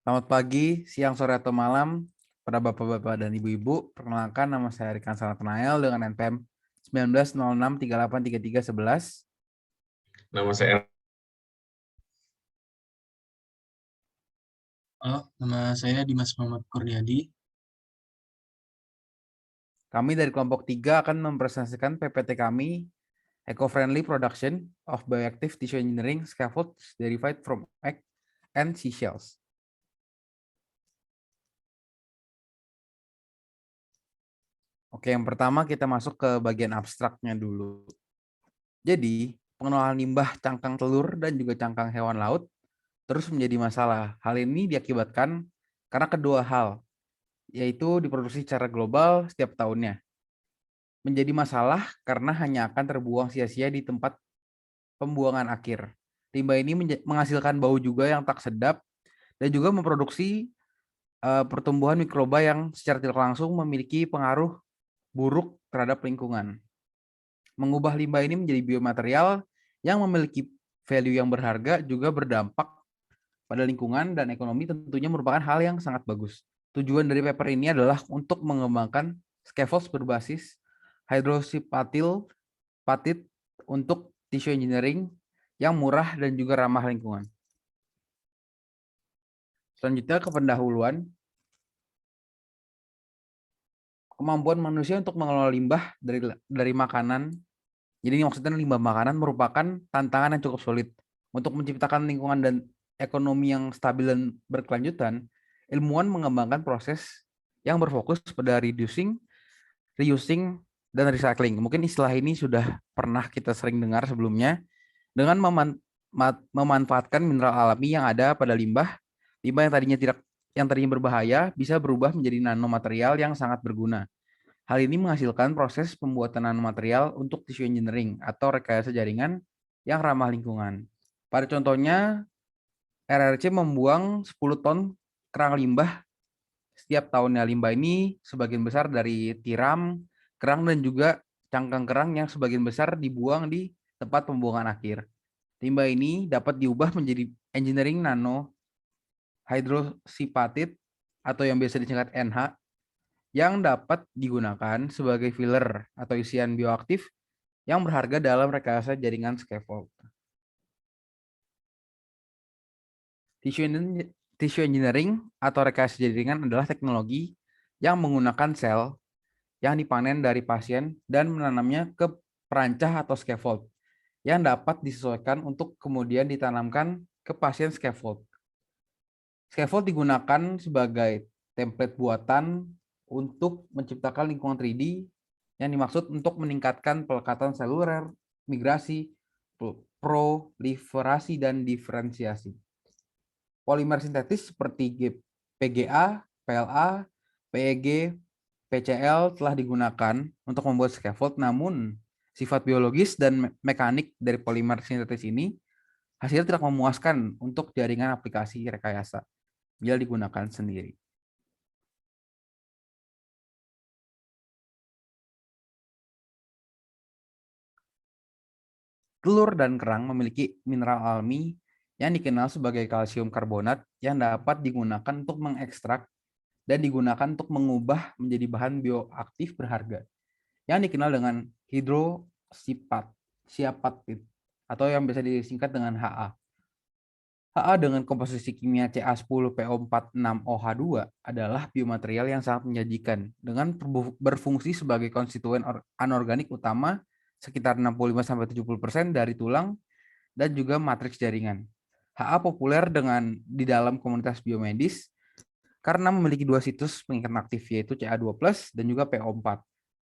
Selamat pagi, siang, sore, atau malam pada Bapak-Bapak dan Ibu-Ibu. Perkenalkan, nama saya Rikan Sanatnael dengan NPM 1906383311. Nama saya Halo, nama saya Dimas Muhammad Kurniadi. Kami dari kelompok 3 akan mempresentasikan PPT kami, Eco-Friendly Production of Bioactive Tissue Engineering Scaffolds Derived from Egg and Seashells. Oke, yang pertama kita masuk ke bagian abstraknya dulu. Jadi, pengenalan limbah cangkang telur dan juga cangkang hewan laut terus menjadi masalah. Hal ini diakibatkan karena kedua hal, yaitu diproduksi secara global setiap tahunnya. Menjadi masalah karena hanya akan terbuang sia-sia di tempat pembuangan akhir. Limbah ini menghasilkan bau juga yang tak sedap dan juga memproduksi pertumbuhan mikroba yang secara tidak langsung memiliki pengaruh buruk terhadap lingkungan. Mengubah limbah ini menjadi biomaterial yang memiliki value yang berharga juga berdampak pada lingkungan dan ekonomi tentunya merupakan hal yang sangat bagus. Tujuan dari paper ini adalah untuk mengembangkan scaffolds berbasis hydroxypatil patit untuk tissue engineering yang murah dan juga ramah lingkungan. Selanjutnya ke pendahuluan. Kemampuan manusia untuk mengelola limbah dari makanan. Jadi ini maksudnya limbah makanan merupakan tantangan yang cukup sulit. Untuk menciptakan lingkungan dan ekonomi yang stabil dan berkelanjutan, ilmuwan mengembangkan proses yang berfokus pada reducing, reusing, dan recycling. Mungkin istilah ini sudah pernah kita sering dengar sebelumnya. Dengan memanfaatkan mineral alami yang ada pada limbah, limbah yang tadinya berbahaya bisa berubah menjadi nanomaterial yang sangat berguna. Hal ini menghasilkan proses pembuatan nanomaterial untuk tissue engineering atau rekayasa jaringan yang ramah lingkungan. Pada contohnya, RRC membuang 10 ton kerang limbah setiap tahunnya. Limbah ini sebagian besar dari tiram, kerang, dan juga cangkang kerang yang sebagian besar dibuang di tempat pembuangan akhir. Limbah ini dapat diubah menjadi engineering nano hydroxyapatite atau yang biasa disingkat NH yang dapat digunakan sebagai filler atau isian bioaktif yang berharga dalam rekayasa jaringan scaffold. Tissue engineering atau rekayasa jaringan adalah teknologi yang menggunakan sel yang dipanen dari pasien dan menanamnya ke perancah atau scaffold yang dapat disesuaikan untuk kemudian ditanamkan ke pasien scaffold. Scaffold digunakan sebagai template buatan untuk menciptakan lingkungan 3D yang dimaksud untuk meningkatkan pelekatan seluler, migrasi, proliferasi, dan diferensiasi. Polimer sintetis seperti PGA, PLA, PEG, PCl telah digunakan untuk membuat scaffold, namun sifat biologis dan mekanik dari polimer sintetis ini hasilnya tidak memuaskan untuk jaringan aplikasi rekayasa bila digunakan sendiri. Telur dan kerang memiliki mineral alami yang dikenal sebagai kalsium karbonat yang dapat digunakan untuk mengekstrak dan digunakan untuk mengubah menjadi bahan bioaktif berharga yang dikenal dengan hidroksiapatid atau yang biasa disingkat dengan HA. HA dengan komposisi kimia Ca10PO46OH2 adalah biomaterial yang sangat menjanjikan dengan berfungsi sebagai konstituen anorganik utama sekitar 65-70% dari tulang dan juga matriks jaringan. HA populer di dalam komunitas biomedis karena memiliki dua situs pengikat aktif yaitu Ca2+ dan juga PO4.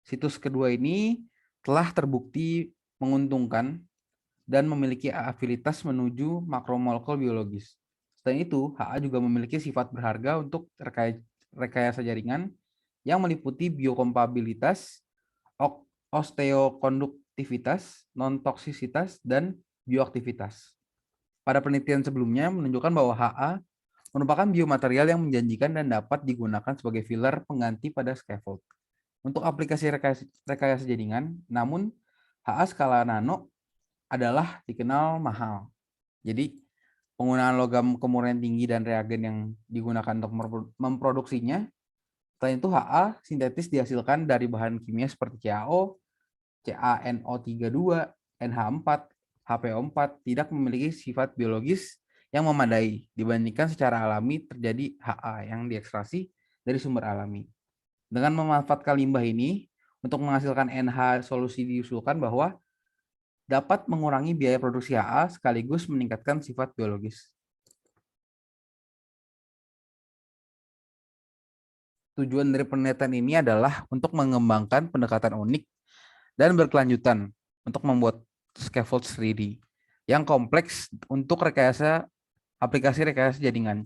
Situs kedua ini telah terbukti menguntungkan dan memiliki afilitas menuju makromolekul biologis. Selain itu, HA juga memiliki sifat berharga untuk rekayasa jaringan yang meliputi biokompatibilitas, osteokonduktivitas, non-toksisitas, dan bioaktivitas. Pada penelitian sebelumnya menunjukkan bahwa HA merupakan biomaterial yang menjanjikan dan dapat digunakan sebagai filler pengganti pada scaffold. Untuk aplikasi rekayasa jaringan, namun HA skala nano adalah dikenal mahal. Jadi penggunaan logam kemurnian tinggi dan reagen yang digunakan untuk memproduksinya. Selain itu, HA sintetis dihasilkan dari bahan kimia seperti CaO, CaNO32, NH4, HPO4 tidak memiliki sifat biologis yang memadai dibandingkan secara alami terjadi HA yang diekstraksi dari sumber alami. Dengan memanfaatkan limbah ini untuk menghasilkan NH, solusi diusulkan bahwa dapat mengurangi biaya produksi HA sekaligus meningkatkan sifat biologis. Tujuan dari penelitian ini adalah untuk mengembangkan pendekatan unik dan berkelanjutan untuk membuat scaffold 3D yang kompleks untuk aplikasi rekayasa jaringan.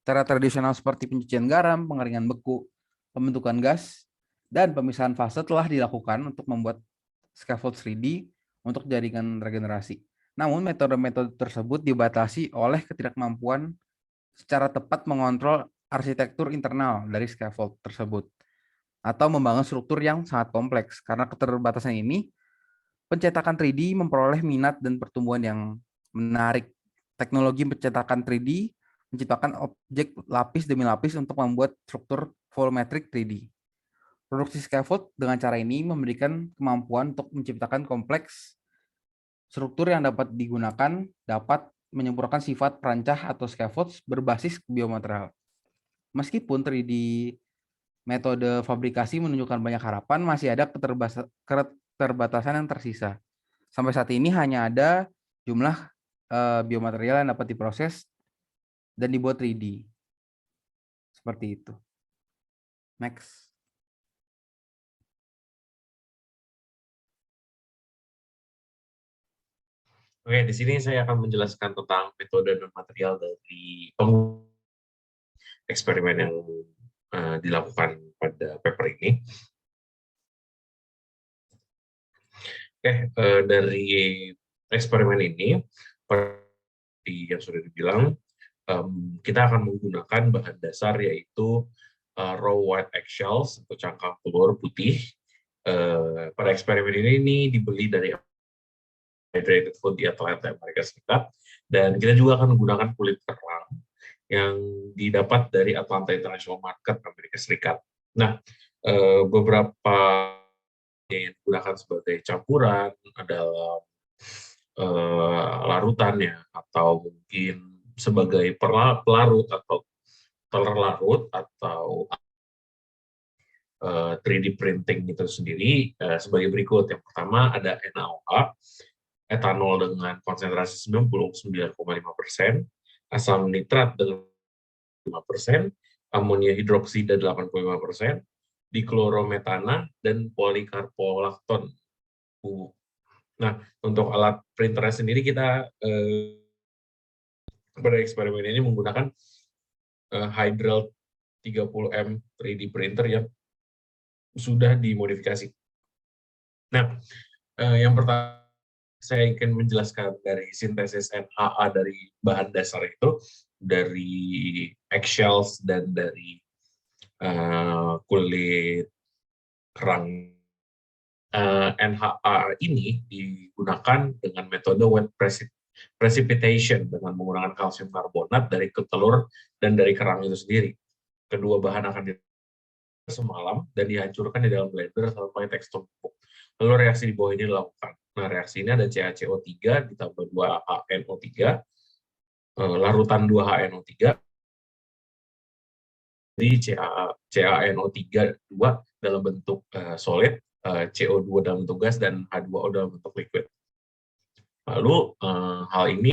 Cara tradisional seperti pencucian garam, pengeringan beku, pembentukan gas, dan pemisahan fase telah dilakukan untuk membuat scaffold 3D untuk jaringan regenerasi. Namun metode-metode tersebut dibatasi oleh ketidakmampuan secara tepat mengontrol arsitektur internal dari scaffold tersebut atau membangun struktur yang sangat kompleks. Karena keterbatasan ini, pencetakan 3D memperoleh minat dan pertumbuhan yang menarik. Teknologi pencetakan 3D menciptakan objek lapis demi lapis untuk membuat struktur volumetric 3D. Produksi scaffold dengan cara ini memberikan kemampuan untuk menciptakan kompleks struktur yang dapat digunakan, dapat menyempurnakan sifat perancah atau scaffold berbasis biomaterial. Meskipun 3D metode fabrikasi menunjukkan banyak harapan, masih ada keterbatasan yang tersisa. Sampai saat ini hanya ada jumlah biomaterial yang dapat diproses dan dibuat 3D. Seperti itu. Next. Oke, di sini saya akan menjelaskan tentang metode dan material dari eksperimen yang dilakukan pada paper ini. Oke, dari eksperimen ini, seperti yang sudah dibilang, kita akan menggunakan bahan dasar yaitu raw white eggshells atau cangkang telur putih. Pada eksperimen ini dibeli dari hydrated food di Atlanta, Amerika Serikat, dan kita juga akan menggunakan kulit kerang yang didapat dari Atlanta International Market Amerika Serikat. Nah, beberapa yang digunakan sebagai campuran adalah larutannya atau mungkin sebagai pelarut atau telur larut atau 3D printing itu sendiri sebagai berikut. Yang pertama ada NaOH, etanol dengan konsentrasi 99,5%, asam nitrat dengan 5%, amonia hidroksida 85%, diklorometana, dan polikarpolakton. Nah, untuk alat printer sendiri kita pada eksperimen ini menggunakan Hydral 30M 3D printer yang sudah dimodifikasi. Nah, yang pertama saya ingin menjelaskan dari sintesis NHA dari bahan dasar itu, dari eggshells dan dari kulit kerang. NHA ini digunakan dengan metode wet precipitation dengan menggunakan kalsium karbonat dari telur dan dari kerang itu sendiri. Kedua bahan akan semalam dan dihancurkan di dalam blender sampai tekstur empuk. Lalu reaksi di bawah ini dilakukan. Nah, reaksi ini ada CaCO3 ditambah 2HNO3, larutan 2HNO3, jadi CaNO3 2 dalam bentuk solid, CO2 dalam bentuk gas, dan H2O dalam bentuk liquid. Lalu hal ini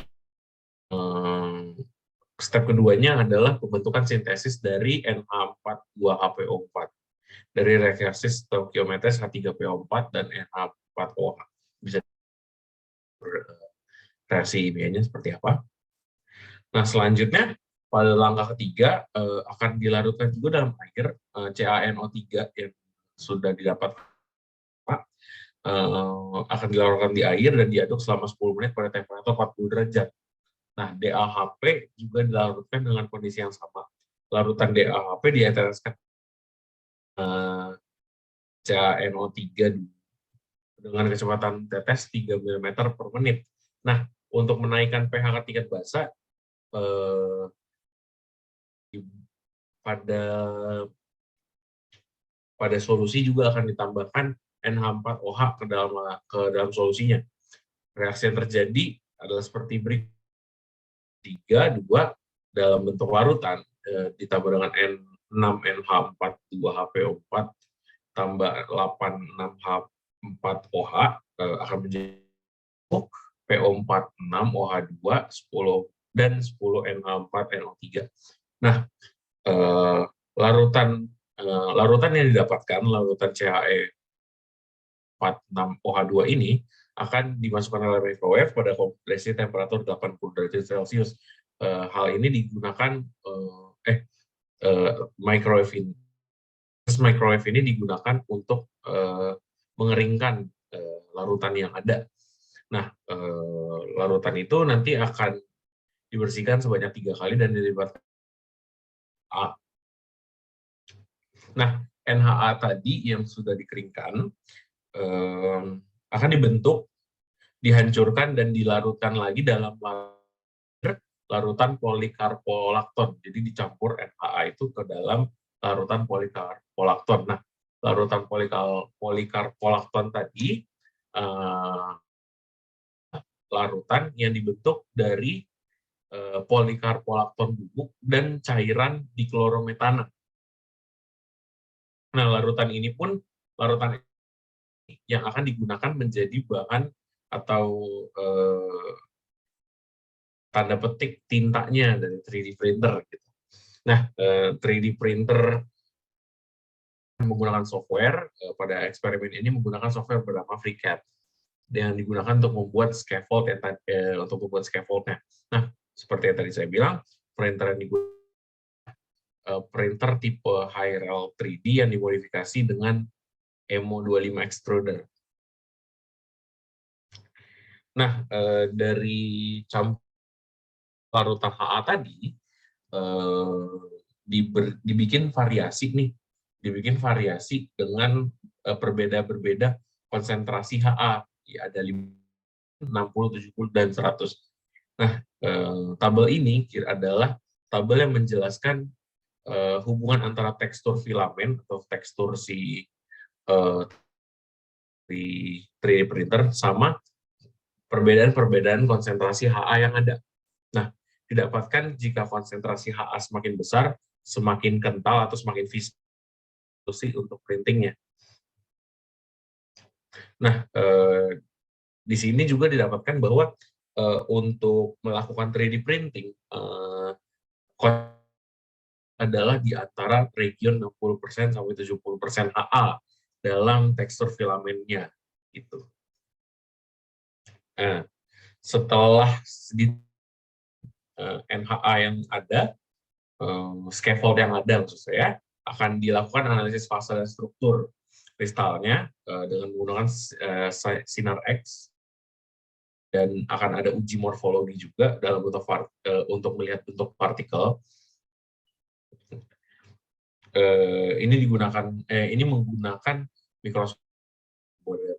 step keduanya adalah pembentukan sintesis dari NH42HPO4 dari reversis stoichiometris H3PO4 dan NH4OH. Bisa reaksi kimianya seperti apa. Nah, selanjutnya pada langkah ketiga akan dilarutkan juga dalam air CaNO3 yang sudah didapat akan dilarutkan di air dan diaduk selama 10 menit pada temperatur 40 derajat. Nah, DAHP juga dilarutkan dengan kondisi yang sama. Larutan DAHP diteteskan CaNO3 dengan kecepatan tetes 3 mm per menit. Nah, untuk menaikkan pH tingkat basa, eh, pada solusi juga akan ditambahkan NH4OH ke dalam solusinya. Reaksi yang terjadi adalah seperti berikut: 3, 2 dalam bentuk larutan ditambah dengan N6NH42HPO4 tambah 86H4OH akan menjadi PO46OH2 10 dan 10NH4NO3. Nah, larutan yang didapatkan, larutan CHE 46OH2 ini akan dimasukkan dalam microwave pada kompresi temperatur 80 derajat Celcius. Hal ini digunakan microwave ini digunakan untuk mengeringkan larutan yang ada. Nah, larutan itu nanti akan dibersihkan sebanyak 3 kali dan dilibatkan A. Nah, NHA tadi yang sudah dikeringkan akan dibentuk, dihancurkan, dan dilarutkan lagi dalam larutan polikarbonat. Jadi dicampur NHA itu ke dalam larutan polikarbonat. Nah, larutan polikarbonat tadi larutan yang dibentuk dari polikarbonat bubuk dan cairan diklorometana. Nah, larutan ini pun larutan yang akan digunakan menjadi bahan atau tanda petik tintanya dari 3D printer. Gitu. Nah, 3D printer menggunakan software, pada eksperimen ini menggunakan software bernama FreeCAD yang digunakan untuk membuat scaffold scaffoldnya. Nah, seperti yang tadi saya bilang, printer yang digunakan printer tipe Hi-Rel 3D yang dimodifikasi dengan EMO25 extruder. Nah, dari larutan HA tadi dibikin variasi nih, dengan berbeda konsentrasi HA, ya, ada 60, 70, dan 100. Nah, tabel ini adalah tabel yang menjelaskan hubungan antara tekstur filamen atau tekstur si 3D printer sama perbedaan konsentrasi HA yang ada. Nah, didapatkan jika konsentrasi HA semakin besar, semakin kental atau semakin visible untuk printingnya. Nah, di sini juga didapatkan bahwa untuk melakukan 3D printing adalah di antara region 60% sampai 70% HA dalam tekstur filamennya. Gitu. Nah, setelah NHA yang ada, scaffold yang ada maksud saya, akan dilakukan analisis fase dan struktur kristalnya dengan menggunakan sinar X, dan akan ada uji morfologi juga dalam bentuk untuk melihat bentuk partikel. Ini menggunakan mikroskop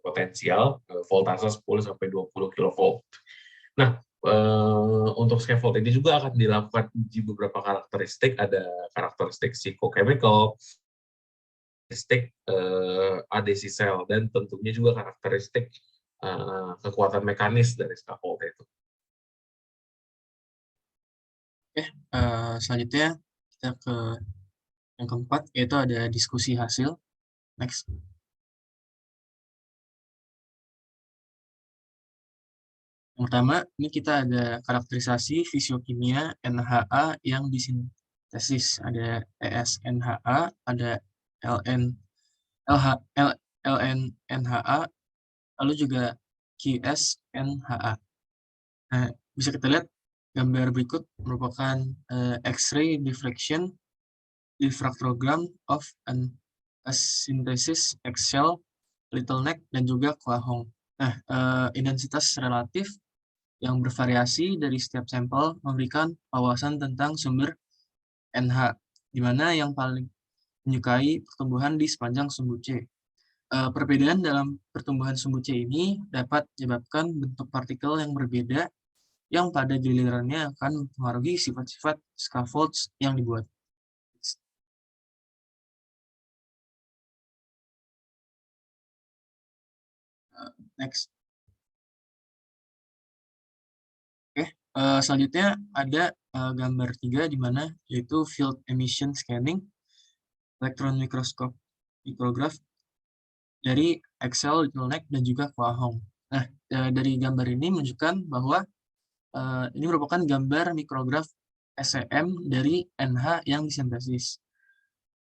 potensial voltase 10 sampai 20 kV. Nah, untuk scaffold ini juga akan dilakukan uji beberapa karakteristik, ada karakteristik psikochemical, karakteristik ADC cell, dan tentunya juga karakteristik kekuatan mekanis dari scaffold itu. Oke, selanjutnya kita ke yang keempat, yaitu ada diskusi hasil. Next. Yang pertama, ini kita ada karakterisasi fisiokimia NHA yang disintesis. Ada ESNHA, ada LNNHA, lalu juga QSNHA. Nah, bisa kita lihat gambar berikut merupakan X-ray diffractogram of an asynthesis X-cell, little neck, dan juga Quahong. Nah, intensitas relatif yang bervariasi dari setiap sampel memberikan wawasan tentang sumber NH, di mana yang paling menyukai pertumbuhan di sepanjang sumbu C. Perbedaan dalam pertumbuhan sumbu C ini dapat menyebabkan bentuk partikel yang berbeda yang pada gilirannya akan mempengaruhi sifat-sifat scaffolds yang dibuat. Next. Oke, selanjutnya ada gambar 3 di mana yaitu field emission scanning, electron micrograph dari Excel, LittleNeck, dan juga Hwahong. Nah, dari gambar ini menunjukkan bahwa ini merupakan gambar mikrograf SEM dari NH yang disintesis.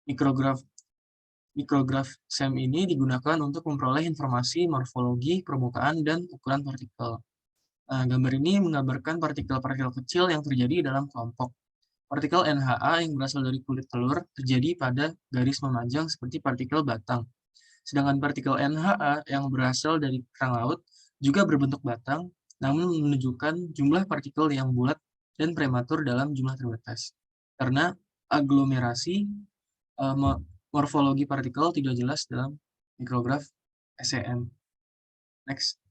Mikrograf SEM ini digunakan untuk memperoleh informasi morfologi, permukaan, dan ukuran partikel. Gambar ini menggambarkan partikel-partikel kecil yang terjadi dalam kelompok. Partikel NHA yang berasal dari kulit telur terjadi pada garis memanjang seperti partikel batang. Sedangkan partikel NHA yang berasal dari kerang laut juga berbentuk batang, namun menunjukkan jumlah partikel yang bulat dan prematur dalam jumlah terbatas. Karena aglomerasi morfologi partikel tidak jelas dalam mikrograf SEM. Next.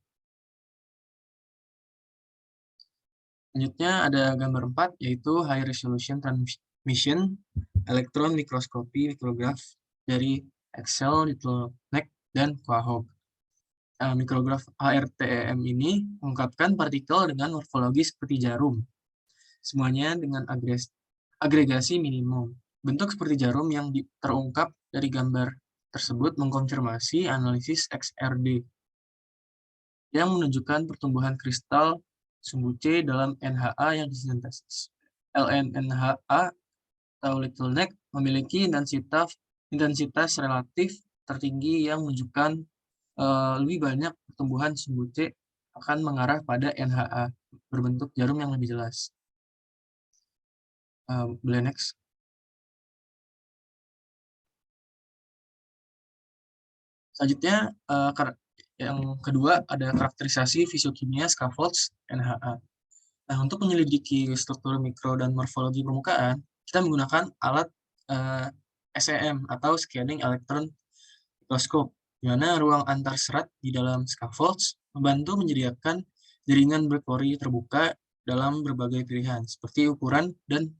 Selanjutnya ada gambar 4, yaitu High Resolution Transmission Electron Microscopy Micrograph dari Excel, LittleNeck, dan Hwahong. Mikrograf HRTEM ini mengungkapkan partikel dengan morfologi seperti jarum. Semuanya dengan agregasi minimum. Bentuk seperti jarum yang terungkap dari gambar tersebut mengkonfirmasi analisis XRD yang menunjukkan pertumbuhan kristal sumbu C dalam NHA yang disintesis. LNNHA atau LittleNeck memiliki intensitas relatif tertinggi yang menunjukkan lebih banyak pertumbuhan sumbu C akan mengarah pada NHA berbentuk jarum yang lebih jelas. Boleh next. Selanjutnya, yang kedua ada karakterisasi fisiokimia scaffolds NHA. Nah, untuk menyelidiki struktur mikro dan morfologi permukaan, kita menggunakan alat SEM atau Scanning Electron Microscope, di mana ruang antar serat di dalam scaffolds membantu menyediakan jaringan berpori terbuka dalam berbagai pilihan, seperti ukuran dan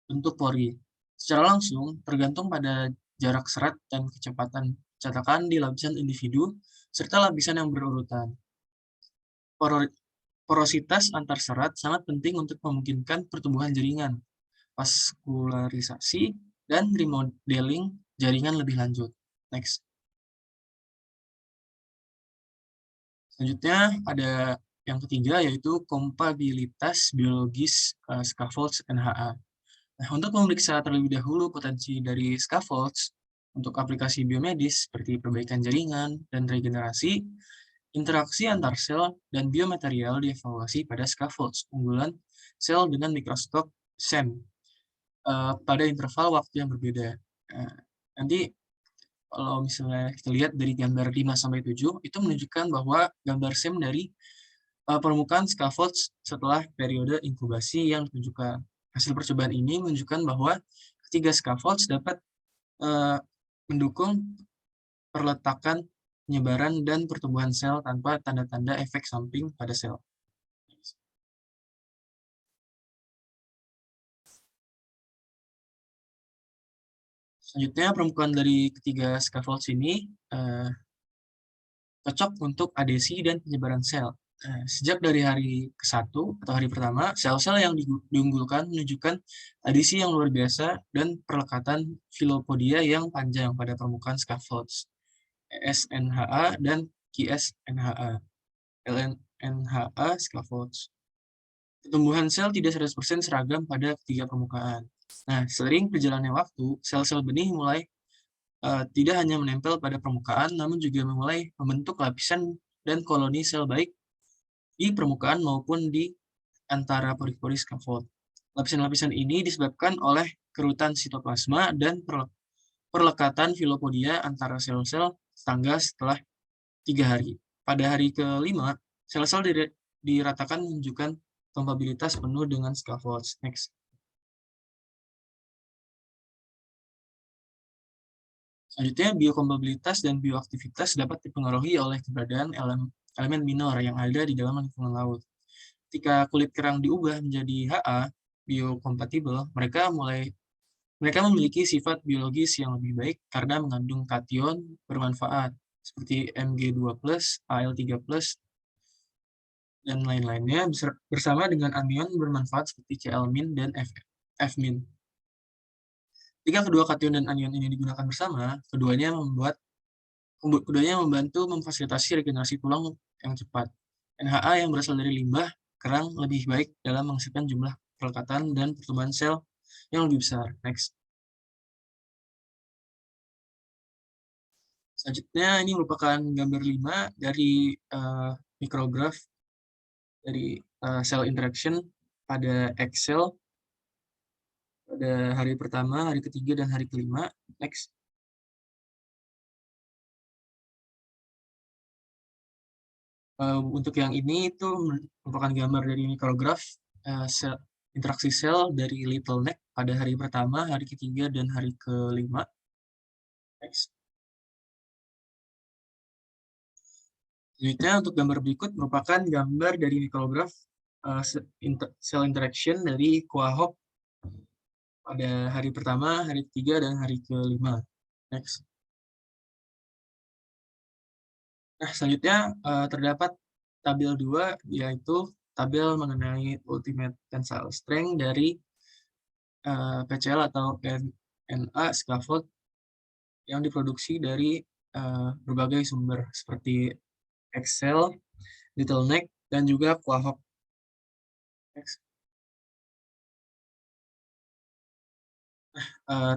bentuk pori. Secara langsung, tergantung pada jarak serat dan kecepatan cetakan di lapisan individu, serta lapisan yang berurutan. Porositas antar serat sangat penting untuk memungkinkan pertumbuhan jaringan, vaskularisasi, dan remodeling jaringan lebih lanjut. Next. Selanjutnya ada yang ketiga, yaitu kompatibilitas biologis scaffolds NHA. Nah, untuk memeriksa terlebih dahulu potensi dari scaffolds untuk aplikasi biomedis seperti perbaikan jaringan dan regenerasi, interaksi antar sel dan biomaterial dievaluasi pada scaffolds unggulan sel dengan mikroskop SEM pada interval waktu yang berbeda. Nanti kalau misalnya kita lihat dari gambar 5-7, itu menunjukkan bahwa gambar SEM dari permukaan scaffolds setelah periode inkubasi yang ditunjukkan. Hasil percobaan ini menunjukkan bahwa ketiga scaffolds dapat mendukung perletakan, penyebaran, dan pertumbuhan sel tanpa tanda-tanda efek samping pada sel. Selanjutnya, permukaan dari ketiga scaffolds ini cocok untuk adesi dan penyebaran sel. Sejak dari hari ke-1 atau hari pertama, sel-sel yang diunggulkan menunjukkan adesi yang luar biasa dan perlekatan filopodia yang panjang pada permukaan scaffolds, ESNHA dan QSNHA, LNNHA scaffolds. Pertumbuhan sel tidak 100% seragam pada ketiga permukaan. Nah, seiring berjalannya waktu, sel-sel benih mulai tidak hanya menempel pada permukaan, namun juga memulai membentuk lapisan dan koloni sel baik di permukaan maupun di antara pori-pori scaffold. Lapisan-lapisan ini disebabkan oleh kerutan sitoplasma dan perlekatan filopodia antara sel-sel tetangga setelah 3 hari. Pada hari ke-5, sel-sel diratakan menunjukkan kompatibilitas penuh dengan scaffolds. Next. Selanjutnya, biokompatibilitas dan bioaktivitas dapat dipengaruhi oleh keberadaan elemen minor yang ada di dalam lingkungan laut. ketika kulit kerang diubah menjadi HA, biokompatibel, mereka memiliki sifat biologis yang lebih baik karena mengandung kation bermanfaat seperti Mg2+, Al3+, dan lain-lainnya bersama dengan anion bermanfaat seperti Cl- dan F-. Jika kedua kation dan anion ini digunakan bersama, keduanya membantu memfasilitasi regenerasi tulang yang cepat. NHA yang berasal dari limbah kerang lebih baik dalam menghasilkan jumlah pelekatan dan pertumbuhan sel yang lebih besar. Next. Selanjutnya ini merupakan gambar 5 dari micrograph dari cell interaction pada Excel pada hari pertama, hari ketiga, dan hari kelima. Next. Untuk yang ini itu merupakan gambar dari micrograph interaksi sel dari little neck pada hari pertama, hari ketiga, dan hari kelima. Next. Selanjutnya untuk gambar berikut merupakan gambar dari micrograph cell interaction dari Quahog pada hari pertama, hari ketiga, dan hari kelima. Next. Nah, selanjutnya terdapat tabel 2, yaitu tabel mengenai ultimate tensile strength dari PCL atau NA scaffold yang diproduksi dari berbagai sumber seperti Excel, Little Neck, dan juga Quahog.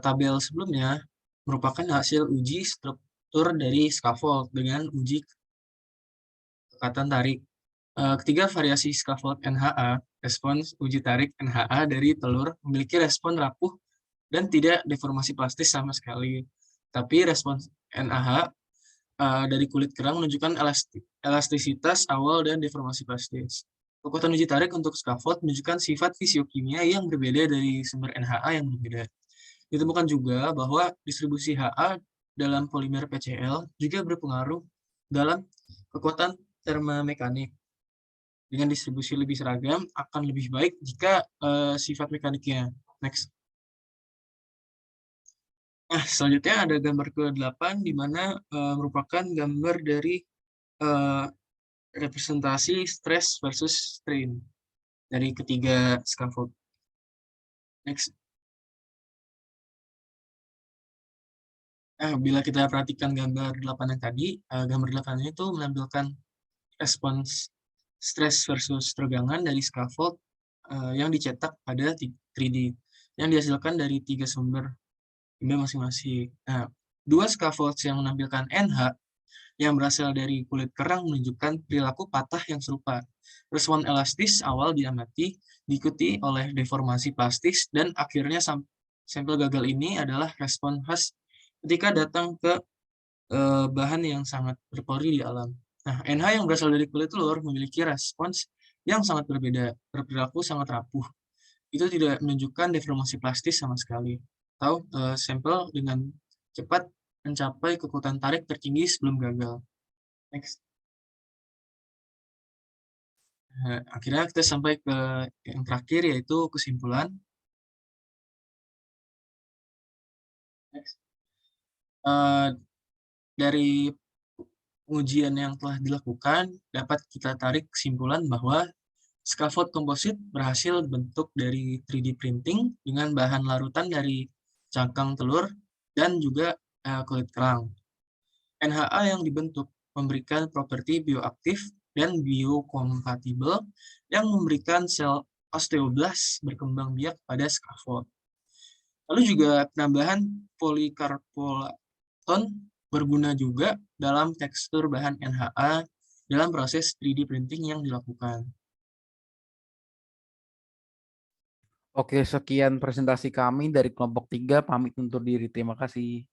Tabel sebelumnya merupakan hasil uji struktur dari scaffold dengan uji kekatan tarik. Ketiga variasi scaffold NHA, respons uji tarik NHA dari telur memiliki respon rapuh dan tidak deformasi plastis sama sekali. Tapi respons NAH dari kulit kerang menunjukkan elastisitas awal dan deformasi plastis. Kekuatan uji tarik untuk scaffold menunjukkan sifat fisiokimia yang berbeda dari sumber NHA yang berbeda. Ditemukan juga bahwa distribusi HA dalam polimer PCl juga berpengaruh dalam kekuatan termomekanik. Dengan distribusi lebih seragam, akan lebih baik jika sifat mekaniknya. Next. Nah, selanjutnya ada gambar ke-8, di mana merupakan gambar dari representasi stress versus strain dari ketiga scaffold. Next. Nah, bila kita perhatikan gambar 8 yang tadi, gambar 8 itu menampilkan respons stress versus tegangan dari scaffold yang dicetak pada 3D, yang dihasilkan dari 3 sumber limbah masing-masing. Nah, 2 scaffold yang menampilkan NH yang berasal dari kulit kerang menunjukkan perilaku patah yang serupa. Respon elastis awal diamati, diikuti oleh deformasi plastis, dan akhirnya sampel gagal ini adalah respon khas ketika datang ke bahan yang sangat berpori di alam. Nah, NH yang berasal dari kulit telur memiliki respons yang sangat berbeda, berperilaku sangat rapuh. Itu tidak menunjukkan deformasi plastis sama sekali. Atau sampel dengan cepat mencapai kekuatan tarik tertinggi sebelum gagal. Next. Akhirnya kita sampai ke yang terakhir, yaitu kesimpulan. Next. Dari pengujian yang telah dilakukan, dapat kita tarik kesimpulan bahwa scaffold komposit berhasil dibentuk dari 3D printing dengan bahan larutan dari cangkang telur dan juga kulit kerang. NHA yang dibentuk memberikan properti bioaktif dan biokompatibel yang memberikan sel osteoblast berkembang biak pada scaffold. Lalu juga penambahan polikarbolaton berguna juga dalam tekstur bahan NHA dalam proses 3D printing yang dilakukan. Oke, sekian presentasi kami dari kelompok 3. Pamit undur diri. Terima kasih.